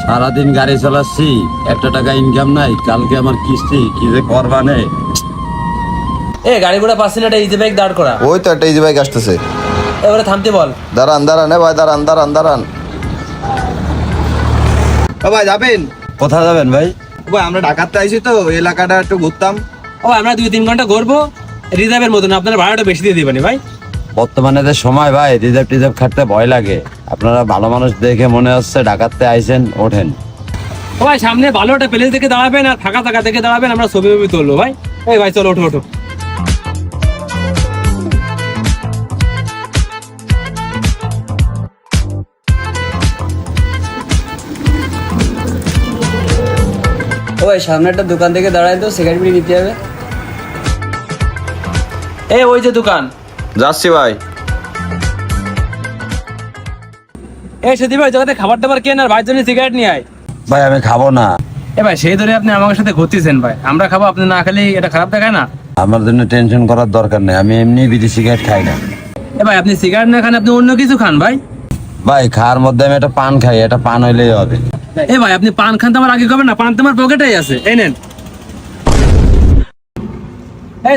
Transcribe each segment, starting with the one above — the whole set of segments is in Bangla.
সারাদিন গাড়ি চালাচ্ছি, একটা টাকা ইনকাম নাই। কালকে আমার কিস্তি, কি যে করবানে। এ গাড়ি ঘোড়া পাচ্ছি না, একটা ইজি বাইক দাঁড় করা। ওই তো একটা ইজি বাইক আসতেছে। এবারে থামতে বল। দাঁড়ান দাঁড়ান ভাই, দাঁড়ান। ও ভাই যাবেন? কোথায় যাবেন ভাই? ভাই আমরা ঢাকাতে আইছি তো, এলাকাটা একটু ঘুরতাম। ও আমরা 2-3 ঘন্টা ঘুরবো রিজার্ভের মতন, আপনার ভাড়াটা বেশি দিয়ে দিবেন ভাই। বর্তমানে যে সময় ভাই, রিজার্ভ খাটতে ভয় লাগে। আপনারা ভালো মানুষ দেখে মনে হচ্ছে ঢাকাতে আইছেন, ওঠেন। ও ভাই সামনে ভালো একটা প্লেস দেখে দাঁড়াবেন আর ফাঁকা জায়গা দেখে দাঁড়াবেন, আমরা ছবি তুলবো ভাই। এই ভাই চলো ওঠো। ওই সামনে একটা দোকান থেকে দাঁড়ায় তো, সিগারেট বিড়ি নিতে হবে। ওই যে দোকান। যাচ্ছি ভাই। সেদি ভাই জগতে খাবার দাবার কেন আর ভাইয়ের জন্য সিগারেট নিয়ে আয়। ভাই আমি খাবো না। ভাই সেই ধরে আপনি আমার সাথে ঘুরতেছেন ভাই, আমরা খাবো আপনি না খেলে এটা খারাপ দেখায় না। আমার জন্য টেনশন করার দরকার নেই, আমি এমনি বিড়ি সিগারেট খাই না। ভাই আপনি সিগারেট না খান, আপনি অন্য কিছু খান ভাই। ভাই খাওয়ার মধ্যে আমি একটা পান খাই, এটা পান হইলেই হবে। ভাই আপনি পান খান তো আমার আগে খাবেন না, পান তোমার পকেটেই আছে, এই নেন।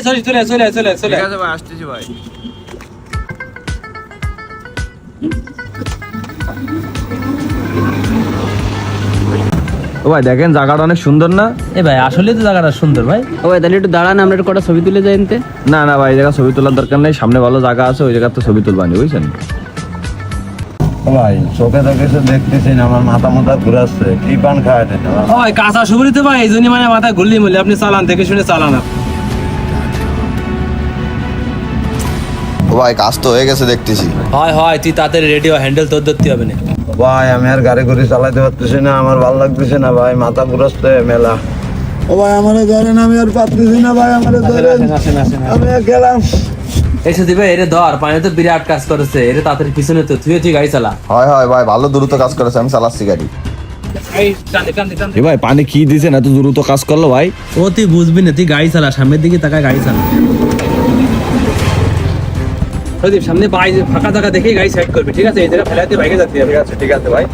চলে ঠিক আছে ভাই, আসতেছি ভাই। ও ভাই দেখেন জায়গাটা অনেক সুন্দর না? ভাই আসলে তো জায়গাটা সুন্দর ভাই। ওই তাহলে একটু দাঁড়ান, আমরা একটু কটা ছবি তুলে যাই এনতে। না ভাই, এই জায়গা ছবি তোলার দরকার নেই, সামনে ভালো জায়গা আছে, ওই জায়গা তো ছবি তুলবানি, বুঝছেন? ভাই চোখে তো কিছু দেখতেছি না, আমার মাথা ঘুরাচ্ছে। কি পান খাওয়া দেন? ভাই কাঁচা সুবরিতে ভাই, এই জন্য মানে মাথা ঘুরলি মূল্য, আপনি চালান, থেকে শুনে চালান। ও ভাই কাজ তো হয়ে গেছে দেখতেছি। হয় তুই তাড়াতাড়ি রেডিও, হ্যান্ডেল তোর ধরতে হবে না। ভাই আমি আর গাড়ি করে চালাতে পারতেছি না, আমার ভালো লাগতেছে না ভাই, মাথা ঘুরাচ্ছে মেলা। ও ভাই আমার ধরেন, আমি আর পারতেছি না ভাই, আমার ধরেন, আমি গেলাম। সেদি ভাই এরে ধর, পানি তো বিরাট কাজ করেছে, এরে তাড়াতাড়ি পিছনে তো তুই গাড়ি চালা। হয় ভাই, ভালো দ্রুত কাজ করেছে, আমি চালাচ্ছি গাড়ি। টানতে। ভাই পানি কি দিছেন, এত দ্রুত কাজ করলো ভাই? তুই বুঝবি না, তুই গাড়ি চালা, সামনের দিকে তাকায় গাড়ি চালা। সামনে ফাঁকা জায়গা দেখে গাড়ি সাইড করবি, ঠিক আছে? এই জায়গা ফেলাতে বাইকে যেতে হবে। ঠিক আছে ভাই।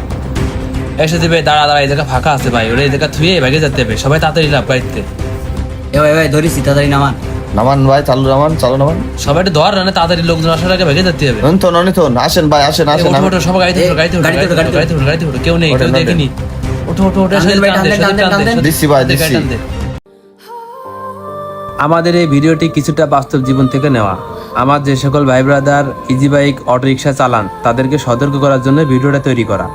সেদি ভাই দাঁড়া, এই জায়গা ফাঁকা আছে ভাই, ওরা এই জায়গা থুয়ে বাইকে যেতে হবে, সবাই তাড়াতাড়ি লাভ গাড়িতে। ভাই ধরিস, তাড়াতাড়ি নামান। ভাই চালু নামান। সবাই একটু ধর না, তাড়াতাড়ি লোকজন আসার আগে বাইকে যেতে হবে। ননিথন আসেন ভাই, আসেন। ওঠো সব গাড়িতে ওঠো, কেউ নেই, কেউ দেখিনি। ওঠো দিচ্ছি ভাই, দিচ্ছি। আমাদের এই ভিডিওটি কিছুটা বাস্তব জীবন থেকে নেওয়া। আমার যে সকল ভাই brother easy bike, auto rickshaw চালান, তাদেরকে সতর্ক করার জন্য ভিডিওটা তৈরি করা।